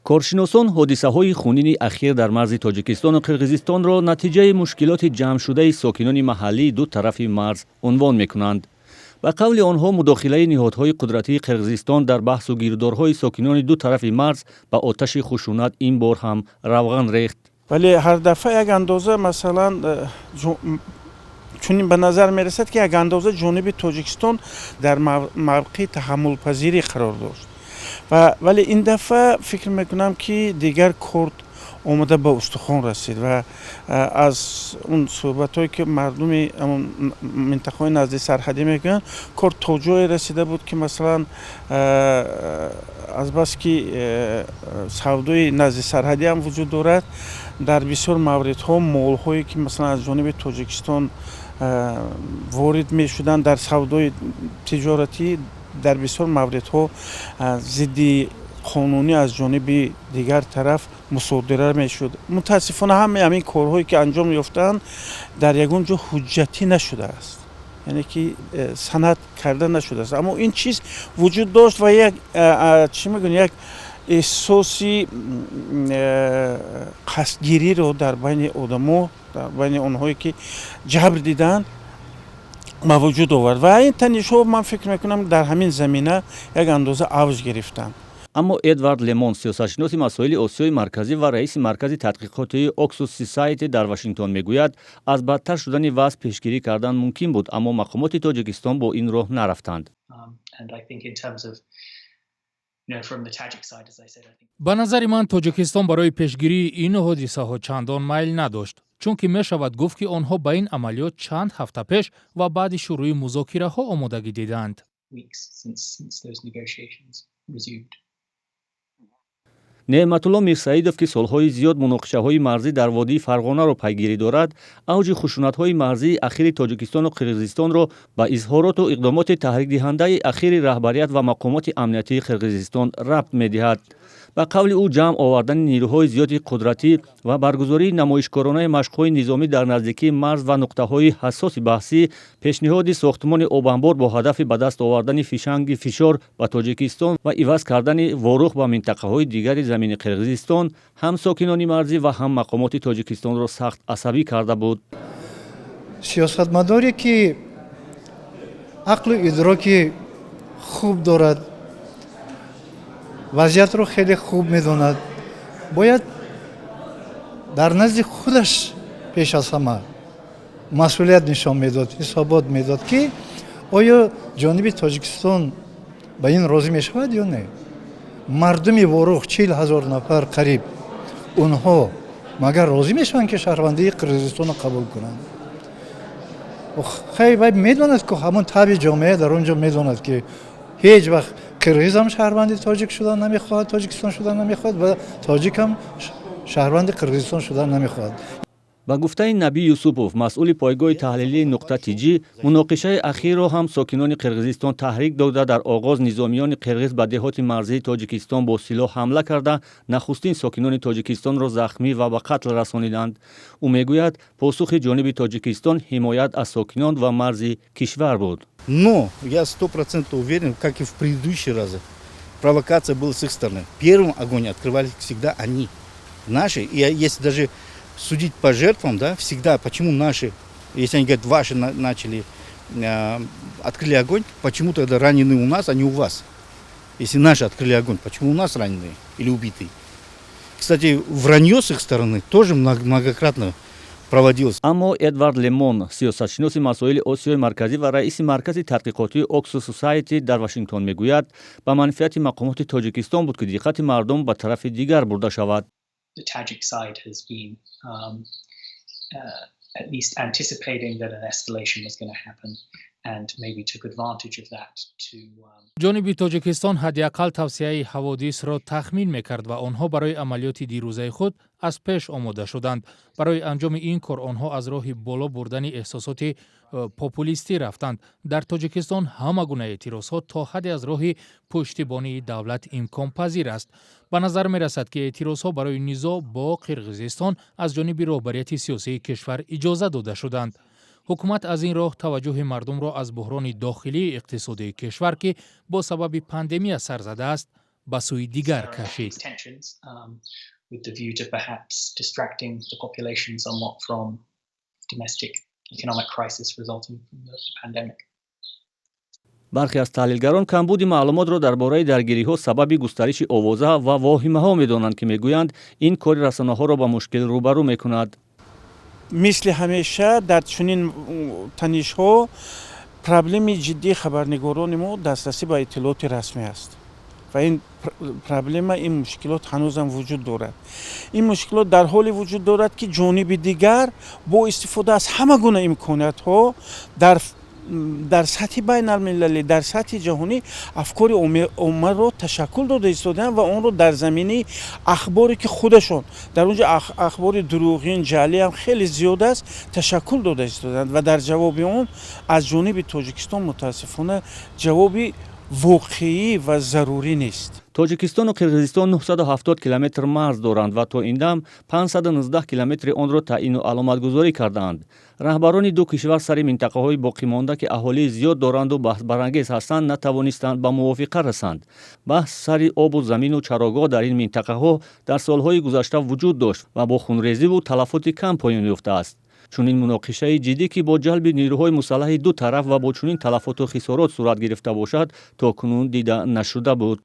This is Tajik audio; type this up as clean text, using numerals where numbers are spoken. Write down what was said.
کارشناسان حادثه‌های خونین اخیر در مرز تاجیکستان و قرقیزستان را نتیجه مشکلات جمع شده ساکنان محلی دو طرف مرز عنوان می‌کنند. به قول آنها مداخله نهادهای قدرتی قرقیزستان در بحث و گیردارهای ساکنان دو طرف مرز به آتش خشونت این بار هم روغن ریخت. ولی هر دفعه یک اندازه مثلا چون به نظر میرسد که یک اندازه جنوب تاجیکستان در موقع تحمل پذیری قرار داشت ولی این دفعه فکر میکنم که دیگر کرد اومده به استخوان رسید و از اون صحبتایی که مردم منطقه نزدیک سرحدی میگن کرد تا جایی رسیده بود که مثلا از بس که سودای نزدیک سرحدی هم وجود دارد در بسیار موردها مال‌هایی که مثلا از جانب تاجیکستان وارد می شدن در سودای تجارتی در بسیار موردها ضد قانونی از جانب دیگر طرف مصادره می شد. متاسفانه همین کارهایی که انجام یافتند در یگان جا حجتی نشده است، یعنی که سند کرده نشده است، اما این چیز وجود داشت و یک چی میگن یک احساسی قصدگیری رو در بین آدم‌ها، در بین اونهایی که جبر دیدن ما وجود آورد و این تنش‌ها من فکر میکنم در همین زمینه یک اندازه اوج گرفتن. اما ادوارد لمون سیاستشناس مسائل آسیای مرکزی و رئیس مرکز تحقیقاتی اکسوس سوسایتی در واشنگتن میگوید از بدتر شدن وضع پیشگیری کردن ممکن بود، اما مقامات تاجیکستان با این راه نرفتند. به نظر من تاجیکستان برای پیشگیری این حادثه ها چندان میل نداشت، چون که می شود گفت که آنها به این عملیات چند هفته پیش و بعد شروع مذاکره ها آمادگی دیدند. نعمت الله میرسعیدوف که سالهای زیاد مناقشه‌های مرزی در وادی فرغانه را پیگیری دارد، اوج خشونت‌های مرزی اخیر تاجیکستان و قرقیزستان را به اظهارات و اقدامات تحریک دهنده اخیر رهبریت و مقامات امنیتی قرقیزستان ربط می‌دهد. به قول او جمع آوردن نیروهای زیاد قدرتی و برگزاری نمایشگرانه مشق‌های نظامی در نزدیکی مرز و نقطه‌های حساس بحثی، پیشنهاد ساختمان آبانبار با هدف به دست آوردن فشنگ فشار به تاجیکستان و عوض کردن واروخ به منطقه‌های دیگر زمین قرقیزستان هم ساکنان مرزی و هم مقامات تاجیکستان را سخت عصبی کرده بود. سیاستمداری که عقل و ادراک خوب دارد، وضعیت رو خیلی خوب میدوند، باید در نزد خودش پیش از همه مسئولیت نشان میداد، حسابات میداد که آیا جانب تاجیکستان به این راضی میشود یا نه. مردم واروخ 40,000 نفر قریب، اونها مگر راضی میشوند که شهروندی قرقیزستان قبول کنند؟ خیلی باید میدوند که همون طبع جامعه در اونجا میدوند که هیچ وقت قرقیز هم شهروند تاجیک شدن نمیخواد، تاجیکستان شدن نمیخواد و تاجیک هم شهروند قرقیزستان شدن نمیخواد. با گفته نبی یوسفوف مسئول پایگاه تحلیلی نقطه تیجی، مناقشه اخیر را هم ساکنان قرقیزستان تحریک داده در آغاز نظامیان قرقیز به دهات مرزی تاجیکستان با سلاح حمله کرده نخستین ساکنان تاجیکستان را زخمی و به قتل رسانیدند. او میگوید پاسخ جانب تاجیکستان حمایت از ساکنان و مرزی کشور بود. Но я 100% уверен, как и в предыдущие разы, провокация была с их стороны. Первым огонь открывали всегда они, наши. И если даже судить по жертвам, да, всегда, почему наши, если они говорят, ваши начали, открыли огонь, почему тогда раненые у нас, а не у вас? Если наши открыли огонь, почему у нас раненые или убитые? Кстати, вранье с их стороны тоже многократно проводилось. اما ادوارد لمون سیاستشناس مسائل آسیای مرکزی و رئیس مرکز تحقیقاتی اکسوس سوسایتی در واشنگتن میگوید به منفعت مقامات تاجیکستان بود که دقت مردم به طرف دیگر برده شود. The Tajik side has been at least anticipating that an escalation was going to happen and maybe took advantage of that to جانب تاجیکستان حداقل توسعه حوادث را تخمین میکرد و آنها برای عملیات دیروزه خود از پیش آماده شدند. برای انجام این کار آنها از راه بالا بردن احساسات پاپولیستی رفتند. در تاجیکستان همه گونه اعتراضات تا حدی از راه پشتیبانی دولت امکان پذیر است. به نظر می رسد که اعتراضها برای نزاع با قرقیزستان از جانب رهبریت سیاسی کشور اجازه داده شدند. حکومت از این راه توجه مردم را از بحران داخلی اقتصادی کشور که با سبب پاندمی سر زده است ба сӯи дигар кашид. Tensions, with the view to perhaps distracting the population somewhat from domestic economic crisis resulting from the pandemic. бархе аз таҳлилгарон камбуди маълумотро дар бораи даргириҳо сабаби густариши овоза ва воҳимаҳо медонанд, ки мегӯянд ин кори расонаҳоро ба мушкил рӯбарӯ мекунад. мисли ҳамеша дар чунин танишҳо проблеми ҷиддии хабарнигорони мо дастрасӣ ба иттилооти расмӣ аст ва ин проблема, ин мушкилот ҳанӯзам вуҷуд дорад. Ин мушкилот дар ҳоле вуҷуд дорад, ки ҷониби дигар бо истифода аз ҳама гуна имкониятҳо дар сатҳи байналмилалӣ, дар сатҳи ҷаҳонӣ афкори оммаро ташаккул дода истодаанд ва онро дар замини ахборе ки худашон дар он ҷо ахбори дурӯғин, ҷаълӣ ҳам хеле зиёд аст, ташаккул дода истодаанд ва дар ҷавоби он аз ҷониби Тоҷикистон мутаассифона ҷавоби воқеӣ ва зарурӣ нест. тоҷикистону қирғизистон 970 километр марз доранд ва то ин дам 519 километри онро таъину аломатгузорӣ кардаанд. раҳбарони ду кишвар сари минтақаҳои боқимонда, ки аҳолии зиёд доранду баҳсбарангез ҳастанд, натавонистанд ба мувофиқа расанд. баҳс сари обу замину чарогоҳ дар ин минтақаҳо дар солҳои гузашта вуҷуд дошт ва бо хунрезиву талафоти кам поён ёфтааст. чунин муноқишаи ҷиддӣ, ки бо ҷалби нерӯҳои мусаллаҳи ду тараф ва бо чунин талафоту хисорот сурат гирифта бошад, то кунун дида нашуда буд.